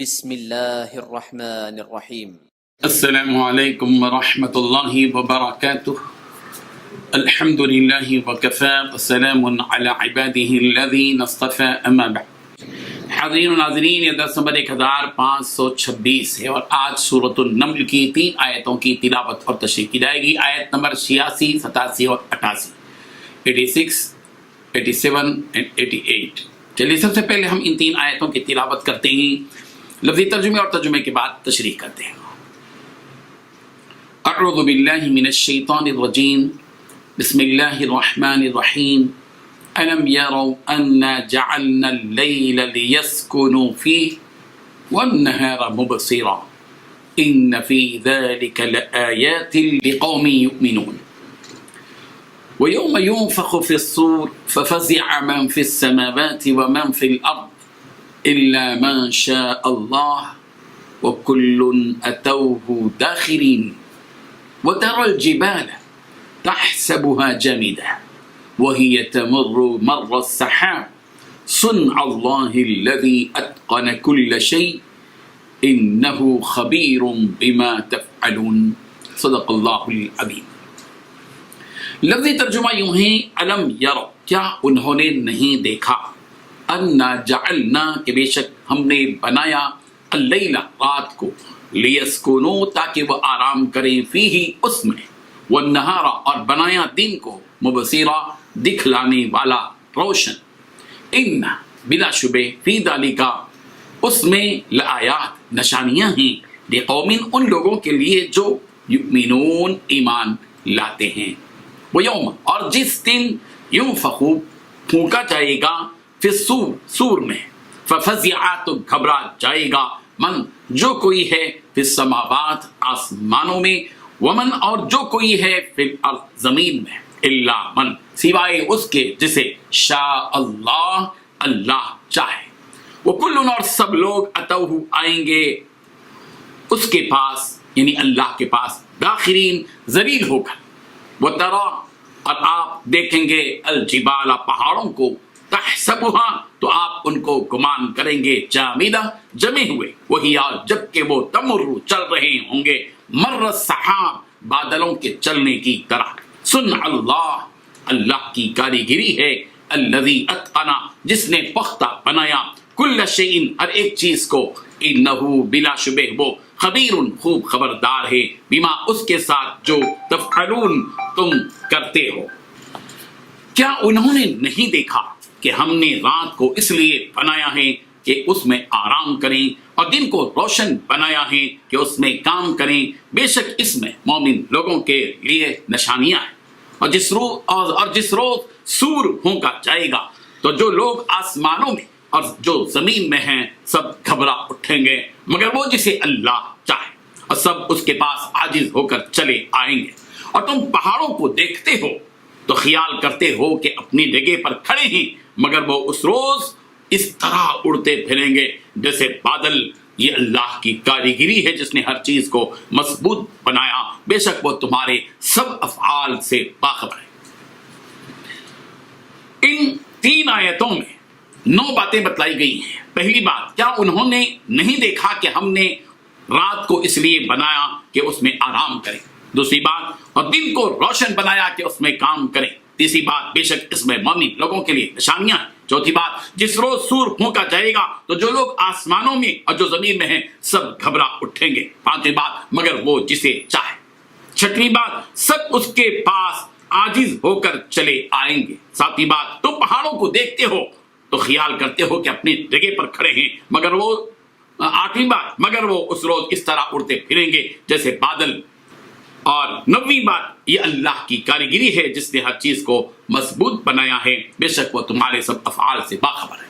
بسم اللہ الرحمن الرحیم۔ السلام علیکم ورحمۃ اللہ وبرکاتہ۔ الحمد للہ وکفی والسلام علی عبادہ الذین اصطفی، اما بعد۔ حاضرین و ناظرین، یہ درس نمبر 1526 ہے اور آج سورۃ النمل کی 3 آیتوں کی تلاوت اور تشریح کی جائے گی۔ آیت نمبر 86، 87 اور 88، 86، 87 اور 88۔ چلیے سب سے پہلے ہم ان 3 آیتوں کی تلاوت کرتے ہیں، لفظی ترجمے اور ترجمے کے بعد تشریح کرتے ہیں۔ اعوذ باللہ من الشیطان الرجیم، بسم اللہ الرحمن الرحیم۔ الم يروا انا جعلنا اللیل لیسکنوا فیہ والنہار مبصرا ان فی ذلک لآیات لقوم یؤمنون۔ ویوم ينفخ في الصور ففزع من في السماوات ومن في الأرض إلا من شاء الله وكل أتوه داخرين وترى الجبال تحسبها جامدة وهي تمر مر السحاب صنع الله الذي أتقن كل شيء إنه خبير بما تفعلون۔ صدق اللہ العظیم۔ لفظی ترجمہ یوں ہے، الم یرو، کیا انہوں نے نہیں دیکھا، انا جعلنا، کہ بے شک ہم نے بنایا، اللیل، رات کو، لیسکنو، تاکہ وہ آرام کریں، فیہ، اس میں، والنہار، اور بنایا دن کو، مبصرا، دکھلانے والا، روشن، ان، بلا شبہ، فی ذالکا، اس میں، لآیات، نشانیاں ہیں، لقوم، ان لوگوں کے لیے جو یؤمنون، ایمان لاتے ہیں۔ وہ یوم، اور جس دن، ینفخ، پھونکا جائے گا، فی الصور، سور میں، ففزع، تو گھبرا جائے گا، من، جو کوئی ہے، فی السماوات، آسمانوں میں، ومن، اور جو کوئی ہے، فی الارض، زمین میں، الا من، سوائے اس کے جسے شاء اللہ، اللہ چاہے، وکل، اور سب لوگ، اتوہ، آئیں گے اس کے پاس، یعنی اللہ کے پاس، داخرین، ذلیل ہو کر، وَتَرَى، اور آپ دیکھیں گے، الجبال، پہاڑوں کو، تحسبها، تو آپ ان کو گمان کریں گے، جامدہ، جمے ہوئے، وہی، جب کہ وہ تمر، چل رہے ہوں گے، مر السحاب، بادلوں کے چلنے کی طرح، صنع اللہ، اللہ کی کاریگری ہے، الذی اتقن، جس نے پختہ بنایا، کل شیء، ہر ایک چیز کو، انہ، بلا شبہ، وہ، خبیر، خوب خبردار ہے، بما، اس کے ساتھ، جو، تفعلون، تم کرتے ہو۔ کیا انہوں نے نہیں دیکھا کہ ہم نے رات کو اس لیے بنایا ہے کہ اس میں آرام کریں، اور دن کو روشن بنایا ہے کہ اس میں کام کریں، بے شک اس میں مومن لوگوں کے لیے نشانیاں ہیں۔ اور جس روز سور پھونکا جائے گا تو جو لوگ آسمانوں میں اور جو زمین میں ہیں سب گھبرا اٹھیں گے، مگر وہ جسے اللہ چاہے، اور سب اس کے پاس عاجز ہو کر چلے آئیں گے۔ اور تم پہاڑوں کو دیکھتے ہو تو خیال کرتے ہو کہ اپنی جگہ پر کھڑے ہیں، مگر وہ اس روز اس طرح اڑتے پھریں گے جیسے بادل۔ یہ اللہ کی کاریگری ہے جس نے ہر چیز کو مضبوط بنایا، بے شک وہ تمہارے سب افعال سے باخبر ہے۔ ان 3 آیتوں میں 9 باتیں بتلائی گئی ہیں۔ پہلی بات، کیا انہوں نے نہیں دیکھا کہ ہم نے رات کو اس لیے بنایا کہ اس میں آرام کریں۔ دوسری بات، اور دن کو روشن بنایا کہ اس میں کام کریں۔ تیسری بات، بے شک اس میں مومن لوگوں کے لیے نشانیاں ہیں۔ چوتھی بات، جس روز سور پھونکا جائے گا تو جو لوگ آسمانوں میں اور جو زمین میں ہیں سب گھبرا اٹھیں گے۔ پانچویں بات، مگر وہ جسے چاہے۔ چھٹویں بات، سب اس کے پاس عاجز ہو کر چلے آئیں گے۔ ساتویں بات، تم پہاڑوں کو دیکھتے ہو تو خیال کرتے ہو کہ اپنی جگہ پر کھڑے ہیں، مگر وہ، آٹھویں بات، مگر وہ اس روز اس طرح اڑتے پھریں گے جیسے بادل۔ اور 9ویں بات، یہ اللہ کی کاریگری ہے جس نے ہر چیز کو مضبوط بنایا ہے، بے شک وہ تمہارے سب افعال سے باخبر ہے۔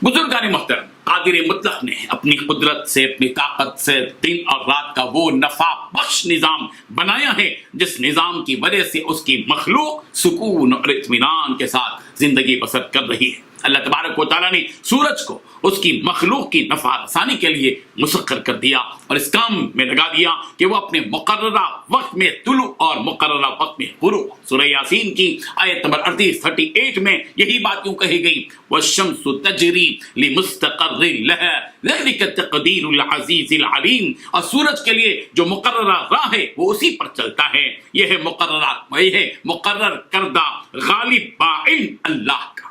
بزرگان محترم، قادر مطلق نے اپنی قدرت سے، اپنی طاقت سے دن اور رات کا وہ نفع بخش نظام بنایا ہے جس نظام کی وجہ سے اس کی مخلوق سکون اور اطمینان کے ساتھ زندگی بسر کر رہی ہے۔ اللہ تبارک و تعالیٰ نے سورج کو اس کی مخلوق کی نفع رسانی کے لیے مسخر کر دیا اور اس کام میں لگا دیا کہ وہ اپنے مقررہ وقت میں طلوع اور مقررہ وقت میں غروب۔ سورہ یاسین کی آیت نمبر 38 میں یہی بات یوں کہی گئی، وَالشَّمْسُ تَجْرِي لِمُسْتَقَرٍّ لها ذلك التقدير العزيز العليم، اور سورج کے لیے جو مقررہ راہ ہے وہ اسی پر چلتا ہے، یہ ہے مقرر کردہ غالب باعث اللہ کا۔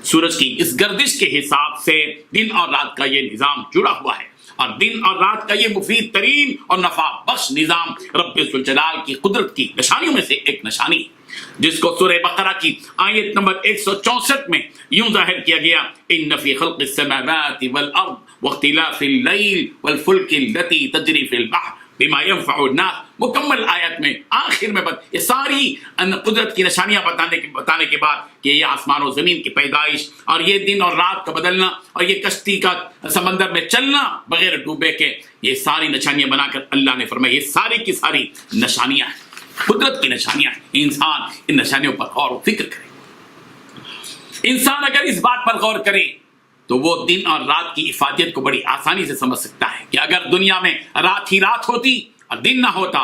سورج کی اس گردش کے حساب سے دن اور رات کا یہ نظام جڑا ہوا ہے، اور دن اور رات کا یہ مفید ترین اور نفع بخش نظام رب ذوالجلال کی قدرت کی نشانیوں میں سے ایک نشانی ہے، جس کو سورہ بقرہ کی آیت نمبر 164 میں یوں ظاہر کیا گیا، ان فی خلق السماوات والارض واختلاف اللیل والفلک التي تجری فی البحر بما ينفع الناس۔ مکمل آیت میں آخر میں یہ ساری قدرت کی نشانیاں بتانے کے بعد کہ یہ آسمان و زمین کی پیدائش اور یہ دن اور رات کا بدلنا اور یہ کشتی کا سمندر میں چلنا بغیر ڈوبے کے، یہ ساری نشانیاں بنا کر اللہ نے فرمایا یہ ساری کی ساری نشانیاں ہیں، قدرت کی نشانیاں ہیں۔ انسان ان نشانیوں پر غور و فکر کرے، انسان اگر اس بات پر غور کرے تو وہ دن اور رات کی افادیت کو بڑی آسانی سے سمجھ سکتا ہے کہ اگر دنیا میں رات ہی رات ہوتی اور دن نہ ہوتا،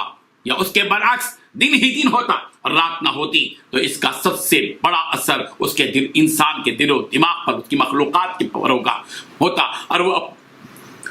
یا اس کے برعکس دن ہی دن ہوتا اور رات نہ ہوتی، تو اس کا سب سے بڑا اثر اس کے دل، انسان کے دل و دماغ پر، اس کی مخلوقات کے پروں کا ہوتا، اور وہ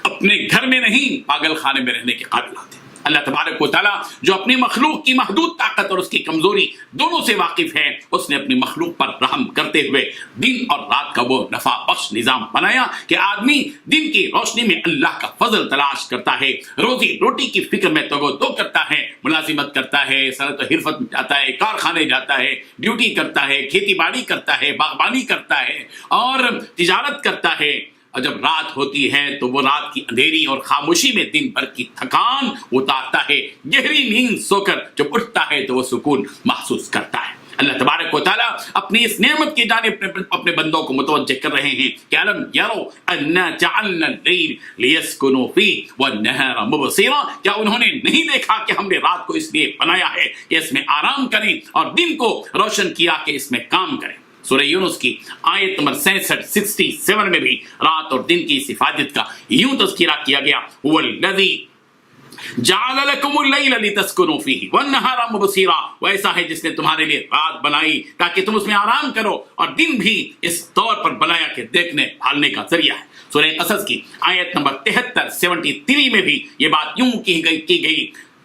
اپنے گھر میں نہیں پاگل خانے میں رہنے کے قابل ہوتے۔ اللہ تبارک و تعالیٰ جو اپنی مخلوق کی محدود طاقت اور اس کی کمزوری دونوں سے واقف ہے، اس نے اپنی مخلوق پر رحم کرتے ہوئے دن اور رات کا وہ نفع بخش نظام بنایا کہ آدمی دن کی روشنی میں اللہ کا فضل تلاش کرتا ہے، روزی روٹی کی فکر میں دو کرتا ہے، ملازمت کرتا ہے، صنعت و حرفت میں جاتا ہے، کارخانے جاتا ہے، ڈیوٹی کرتا ہے، کھیتی باڑی کرتا ہے، باغبانی کرتا ہے اور تجارت کرتا ہے، اور جب رات ہوتی ہے تو وہ رات کی اندھیری اور خاموشی میں دن بھر کی تھکان اتارتا ہے، گہری نیند سو کر جب اٹھتا ہے تو وہ سکون محسوس کرتا ہے۔ اللہ تبارک و تعالیٰ اپنی اس نعمت کی جانب اپنے بندوں کو متوجہ کر رہے ہیں کہ الم یروا انا جعلنا اللیل لیسکنوا فیہ والنہار مبصرا، کیا انہوں نے نہیں دیکھا کہ ہم نے رات کو اس لیے بنایا ہے کہ اس میں آرام کریں اور دن کو روشن کیا کہ اس میں کام کریں۔ سورہ یونس کی آیت نمبر 67 میں بھی رات اور دن کی اس افادیت کا یوں تذکرہ کیا گیا، هو الذی جعل لکم اللیل لتسکنوا فیہ والنہار مبصرا، وہ ایسا ہے جس نے تمہارے لیے رات بنائی تاکہ تم اس میں آرام کرو، اور دن بھی اس طور پر بنایا کہ دیکھنے بھالنے کا ذریعہ ہے۔ سورہ قصص کی آیت نمبر 73 میں بھی یہ بات یوں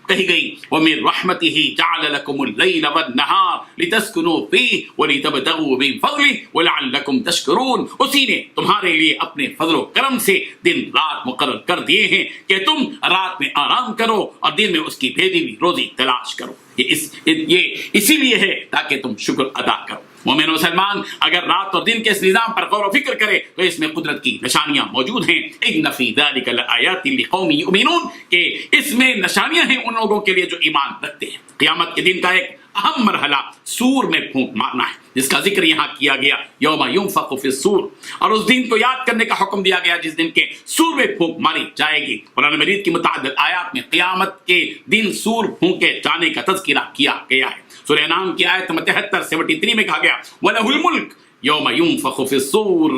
کہی گئی وَمِن رَحْمَتِهِ جَعَلَ لَكُمُ اللَّيْلَ وَالنَّهَارَ لِتَسْكُنُوا فِيهِ وَلِتَبْتَغُوا مِن فَضْلِهِ وَلَعَلَّكُمْ تَشْكُرُونَ، اسی نے تمہارے لیے اپنے فضل و کرم سے دن رات مقرر کر دیے ہیں کہ تم رات میں آرام کرو اور دن میں اس کی بھیجی ہوئی روزی تلاش کرو، یہ اسی لیے ہے تاکہ تم شکر ادا کرو۔ مومن و مسلمان اگر رات اور دن کے اس نظام پر غور و فکر کرے تو اس میں قدرت کی نشانیاں موجود ہیں، ان فی ذلک لآیات لقوم یؤمنون، کہ اس میں نشانیاں ہیں ان لوگوں کے لیے جو ایمان رکھتے ہیں۔ قیامت کے دن کا ایک اہم مرحلہ سور میں پھونک مارنا ہے، جس کا ذکر یہاں کیا گیا یوم ینفخ فی الصور، اور اس دن کو یاد کرنے کا حکم دیا گیا جس دن کے سور میں پھونک ماری جائے گی۔ قرآن مجید کی متعدد آیات میں قیامت کے دن سور پھونکے جانے کا تذکرہ کیا گیا ہے۔ سورہ انعام کی آیت 73 میں کہا گیا وَلَهُ الْمُلْكُ يَوْمَ يُنفَخُ فِي الصُّورِ،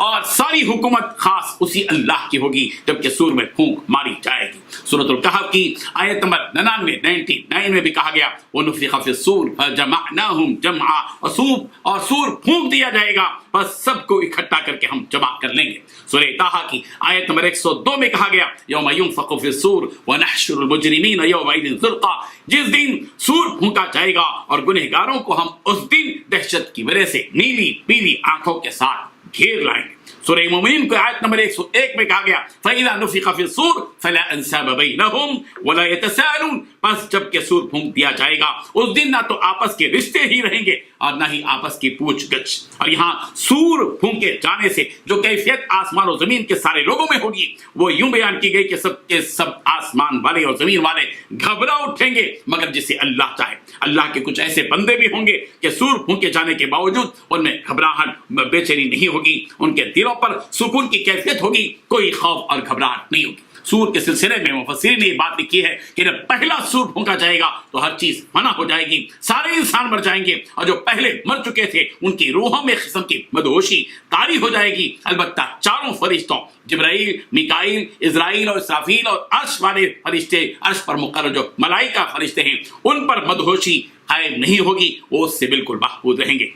اور ساری حکومت خاص اسی اللہ کی ہوگی جبکہ سور میں پھونک ماری جائے گی۔ سورۃ الکہف کی آیت نمبر 99 میں بھی کہا گیا وَنُفِخَ فِي الصُّورِ فَجَمَعْنَاهُمْ جَمْعًا، اور سور پھونک دیا جائے گا، بس سب کو اکٹھا کر کے ہم جمع کر لیں گے۔ سورہ طٰہٰ کی آیت نمبر 102 میں کہا گیا یوم ینفخ فی الصور ونحشر المجرمین یومئذ زرقا، جس دن سور پھونکا جائے گا اور گنہگاروں کو ہم اس دن دہشت کی وجہ سے نیلی پیلی آنکھوں کے ساتھ گھیر لائیں گے۔ سورہ مومنین کو آیت نمبر 101 میں کہا گیا فَإِذَا نُفِخَ فِي الصُّورِ فَلَا أَنْسَابَ بَيْنَهُمْ وَلَا يَتَسَاءَلُونَ، پس جب کہ سور پھونک دیا جائے گا اس دن نہ تو آپس کے رشتے ہی رہیں گے اور نہ ہی آپس کی پوچھ گچھ۔ اور یہاں سور پھونکے جانے سے جو کیفیت آسمان و زمین کے سارے لوگوں میں ہوگی وہ یوں بیان کی گئی کہ سب کے سب آسمان والے اور زمین والے گھبرا اٹھیں گے مگر جسے اللہ چاہے۔ اللہ کے کچھ ایسے بندے بھی ہوں گے کہ سور پھونکے جانے کے باوجود ان میں گھبراہٹ بے چینی نہیں ہوگی، ان کے دلوں پر سکون کی کیفیت ہوگی، کوئی خوف اور گھبراہٹ نہیں ہوگی۔ سور کے سلسلے میں مفسرین نے یہ بات لکھی ہے کہ جب پہلا سور پھونکا جائے گا تو ہر چیز فنا ہو جائے گی، سارے انسان مر جائیں گے، اور جو پہلے مر چکے تھے ان کی روحوں میں قسم کی مدہوشی طاری ہو جائے گی۔ البتہ چاروں فرشتوں جبرائیل، میکائیل، اسرافیل اور اسرافیل اور عرش والے فرشتے، عرش پر مقرر جو ملائکہ فرشتے ہیں، ان پر مدہوشی قائم نہیں ہوگی، وہ اس سے بالکل محفوظ رہیں گے۔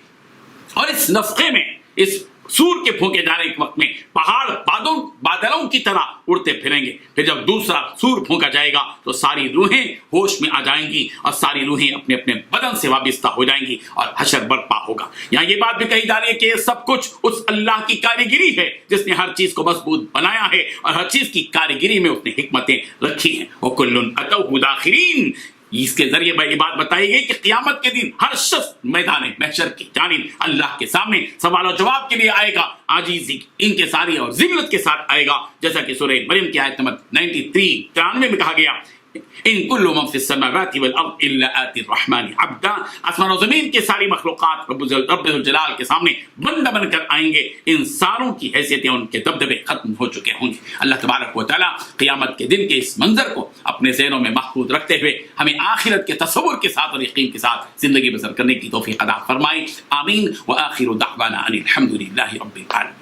اور اس نفخے میں، اس سور کے پھونکے جانے کے وقت میں پہاڑ بادلوں کی طرح اڑتے پھریں گے. پھر جب دوسرا سور پھونکا جائے گا تو ساری روحیں ہوش میں آ جائیں گی اور ساری روحیں اپنے اپنے بدن سے وابستہ ہو جائیں گی اور حشر برپا ہوگا. یہاں یہ بات بھی کہی جا رہی ہے کہ یہ سب کچھ اس اللہ کی کاریگری ہے جس نے ہر چیز کو مضبوط بنایا ہے اور ہر چیز کی کاریگری میں اس نے حکمتیں رکھی ہیں. وَكُلٌّ أَتَوْهُ دَاخِرِينَ. اس کے ذریعے یہ بات بتائی گئی کہ قیامت کے دن ہر شخص میدان محشر کی جانب اللہ کے سامنے سوال و جواب کے لیے آئے گا, عاجزی ان کے ساری اور ذلت کے ساتھ آئے گا, جیسا کہ سورہ مریم کی آیت نمبر 93 میں کہا گیا ان کل من فی السماوات والارض الا آتی الرحمن عبدا. آسمان و زمین کے ساری مخلوقات رب الجلال کے سامنے بندہ بن کر آئیں گے. ان ساروں کی حیثیتیں ان کے دبدبے ختم ہو چکے ہوں گے. اللہ تبارک و تعالی قیامت کے دن کے اس منظر کو اپنے ذہنوں میں محفوظ رکھتے ہوئے ہمیں آخرت کے تصور کے ساتھ اور یقین کے ساتھ زندگی بسر کرنے کی توفیق عطا فرمائے. آمین. وآخر دعوانا ان الحمد للہ رب العالمین.